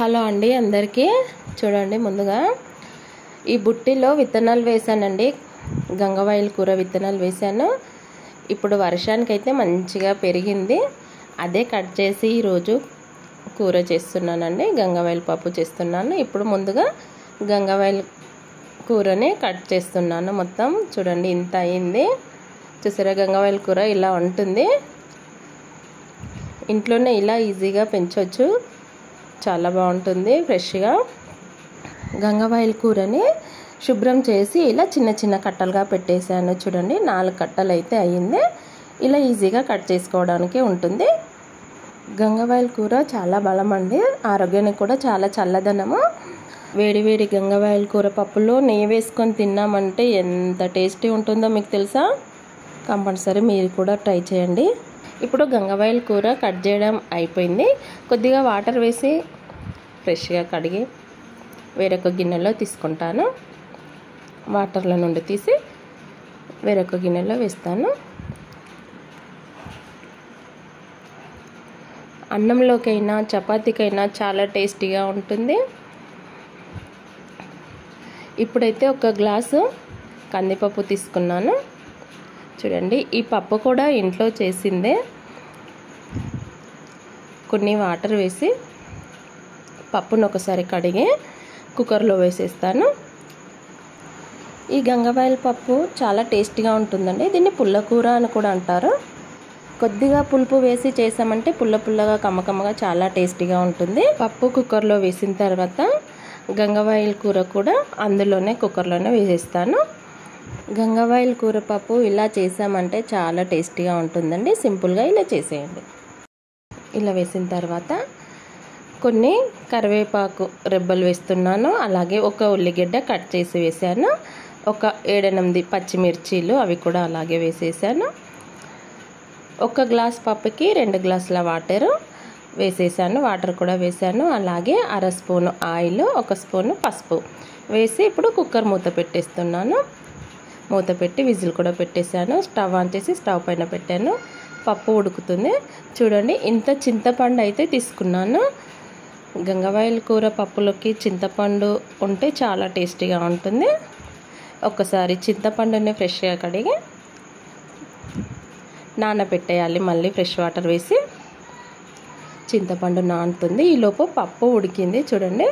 Hello అండి అందరికీ. చూడండి, ముందుగా ఈ బుట్టిలో విత్తనాలు వేసానండి. గంగవాయిల కూర విత్తనాలు వేసాను. ఇప్పుడు వర్షానికైతే మంచిగా పెరిగింది. అదే కట్ చేసి ఈరోజు కూర చేస్తున్నానండి. గంగవాయిల పప్పు చేస్తున్నాను. ఇప్పుడు ముందుగా గంగవాయిల కూరని కట్ చేస్తున్నాను. మొత్తం చూడండి ఇంత అయింది. చూసారా, గంగవాయిల కూర ఇలా ఉంటుంది. ఇంట్లోనే ఇలా ఈజీగా పెంచవచ్చు. చాలా బాగుంటుంది ఫ్రెష్గా. గంగవాయిల కూరని శుభ్రం చేసి ఇలా చిన్న చిన్న కట్టలుగా పెట్టేశాను. చూడండి, 4 కట్టలు అయితే అయ్యింది. ఇలా ఈజీగా కట్ చేసుకోవడానికి ఉంటుంది. గంగవాయిల కూర చాలా బలం అండి. ఆరోగ్యానికి కూడా చాలా చల్లదనము. వేడి వేడి గంగవాయిల కూర పప్పులో నెయ్యి వేసుకొని తిన్నామంటే ఎంత టేస్టీ ఉంటుందో మీకు తెలుసా? కంపల్సరీ మీరు కూడా ట్రై చేయండి. ఇప్పుడు గంగవాయిల కూర కట్ చేయడం అయిపోయింది. కొద్దిగా వాటర్ వేసి ఫ్రెష్గా కడిగి వేరొక గిన్నెలో తీసుకుంటాను. వాటర్ల నుండి తీసి వేరొక గిన్నెలో వేస్తాను. అన్నంలోకైనా చపాతీకైనా చాలా టేస్టీగా ఉంటుంది. ఇప్పుడైతే 1 గ్లాసు కందిపప్పు తీసుకున్నాను. చూడండి, ఈ పప్పు కూడా ఇంట్లో చేసిందే. కొన్ని వాటర్ వేసి పప్పును ఒకసారి కడిగి కుక్కర్లో వేసేస్తాను. ఈ గంగవాయిల పప్పు చాలా టేస్టీగా ఉంటుందండి. దీన్ని పుల్లకూర అని కూడా అంటారు. కొద్దిగా పులుపు వేసి చేసామంటే పుల్ల పుల్లగా కమ్మకమ్మగా చాలా టేస్టీగా ఉంటుంది. పప్పు కుక్కర్లో వేసిన తర్వాత గంగవాయిల కూర కూడా అందులోనే కుక్కర్లోనే వేసేస్తాను. గంగవాయిల కూర పప్పు ఇలా చేసామంటే చాలా టేస్టీగా ఉంటుందండి. సింపుల్గా ఇలా చేసేయండి. ఇలా వేసిన తర్వాత కొన్ని కరివేపాకు రెబ్బలు వేస్తున్నాను. అలాగే 1 ఉల్లిగడ్డ కట్ చేసి వేసాను. ఒక 7-8 పచ్చిమిర్చీలు అవి కూడా అలాగే వేసేసాను. 1 గ్లాస్ పప్పుకి 2 గ్లాసుల వాటర్ వేసేసాను. వాటర్ కూడా వేసాను. అలాగే 1/2 స్పూను ఆయిల్, 1 స్పూను పసుపు వేసి ఇప్పుడు కుక్కర్ మూత పెట్టేస్తున్నాను. మూత పెట్టి విజిల్ కూడా పెట్టేశాను. స్టవ్ ఆన్ చేసి స్టవ్ పైన పెట్టాను. పప్పు ఉడుకుతుంది. చూడండి, ఇంత చింతపండు అయితే తీసుకున్నాను. గంగవాయిల కూర పప్పులోకి చింతపండు ఉంటే చాలా టేస్టీగా ఉంటుంది. ఒకసారి చింతపండుని ఫ్రెష్గా కడిగి నానబెట్టేయాలి. మళ్ళీ ఫ్రెష్ వాటర్ వేసి చింతపండు నానుతుంది. ఈలోపు పప్పు ఉడికింది. చూడండి,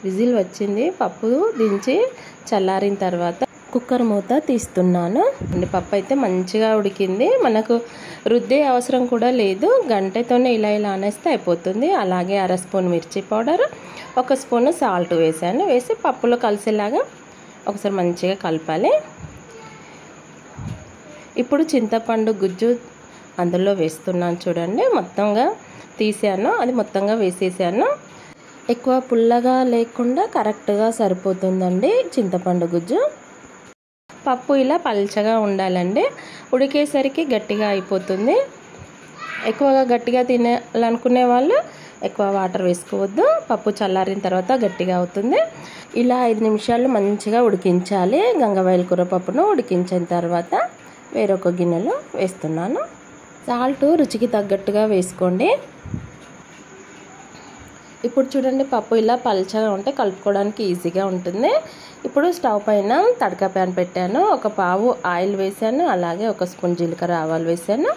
విజిల్ వచ్చింది. పప్పు దించి చల్లారిన తర్వాత కుక్కర్ మూత తీస్తున్నాను. పప్పు అయితే మంచిగా ఉడికింది. మనకు రుద్దే అవసరం కూడా లేదు. గంటతోనే ఇలా అనేస్తే అయిపోతుంది. అలాగే 1/2 స్పూన్ మిర్చి పౌడర్, 1 స్పూన్ సాల్ట్ వేసాను. వేసి పప్పులో కలిసేలాగా ఒకసారి మంచిగా కలపాలి. ఇప్పుడు చింతపండు గుజ్జు అందులో వేస్తున్నాను. చూడండి, మొత్తంగా తీసాను. అది మొత్తంగా వేసేసాను. ఎక్కువ పుల్లగా లేకుండా కరెక్ట్గా సరిపోతుందండి చింతపండు గుజ్జు. పప్పు ఇలా పల్చగా ఉండాలండి. ఉడికేసరికి గట్టిగా అయిపోతుంది. ఎక్కువగా గట్టిగా తినాలనుకునే వాళ్ళు ఎక్కువ వాటర్ వేసుకోవద్దు. పప్పు చల్లారిన తర్వాత గట్టిగా అవుతుంది. ఇలా 5 నిమిషాలు మంచిగా ఉడికించాలి. గంగవాయిల కూర పప్పును ఉడికించిన తర్వాత వేరొక గిన్నెలో వేస్తున్నాను. సాల్ట్ రుచికి తగ్గట్టుగా వేసుకోండి. ఇప్పుడు చూడండి, పప్పు ఇలా పల్చగా ఉంటే కలుపుకోవడానికి ఈజీగా ఉంటుంది. ఇప్పుడు స్టవ్ పైన తడక ప్యాన్ పెట్టాను. 1 పావు ఆయిల్ వేసాను. అలాగే 1 స్పూన్ జీలకర్ర ఆవాలు వేసాను.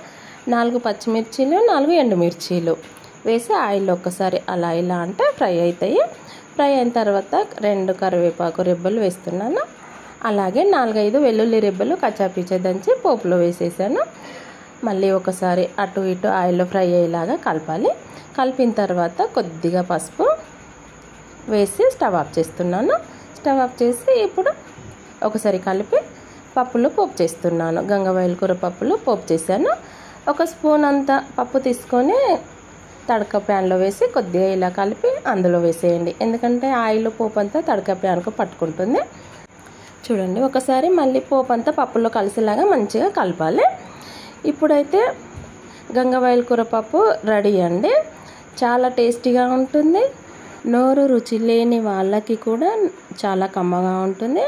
4 పచ్చిమిర్చీలు, 4 ఎండుమిర్చీలు వేసి ఆయిల్ ఒక్కసారి అలా ఇలా అంటే ఫ్రై అవుతాయి. ఫ్రై అయిన తర్వాత 2 కరివేపాకు రెబ్బలు వేస్తున్నాను. అలాగే 4-5 వెల్లుల్లి రెబ్బలు కచ్చాపీచా దంచి పోపులో వేసేసాను. మళ్ళీ ఒకసారి అటు ఇటు ఆయిల్లో ఫ్రై అయ్యేలాగా కలపాలి. కలిపిన తర్వాత కొద్దిగా పసుపు వేసి స్టవ్ ఆఫ్ చేస్తున్నాను. స్టవ్ ఆఫ్ చేసి ఇప్పుడు ఒకసారి కలిపి పప్పులో పోపు చేస్తున్నాను. గంగవాయిల కూర పప్పులో పోపు చేశాను. 1 స్పూన్ అంత పప్పు తీసుకొని తడక ప్యాన్లో వేసి కొద్దిగా ఇలా కలిపి అందులో వేసేయండి. ఎందుకంటే ఆయిల్ పోపు అంతా తడక ప్యాన్కు పట్టుకుంటుంది. చూడండి, ఒకసారి మళ్ళీ పోపు అంతా పప్పులో కలిసేలాగా మంచిగా కలపాలి. ఇప్పుడైతే గంగవాయిల కూర పప్పు రెడీ అండి. చాలా టేస్టీగా ఉంటుంది. నోరు రుచి లేని వాళ్ళకి కూడా చాలా కమ్మగా ఉంటుంది.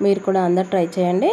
మీరు కూడా అందరూ ట్రై చేయండి.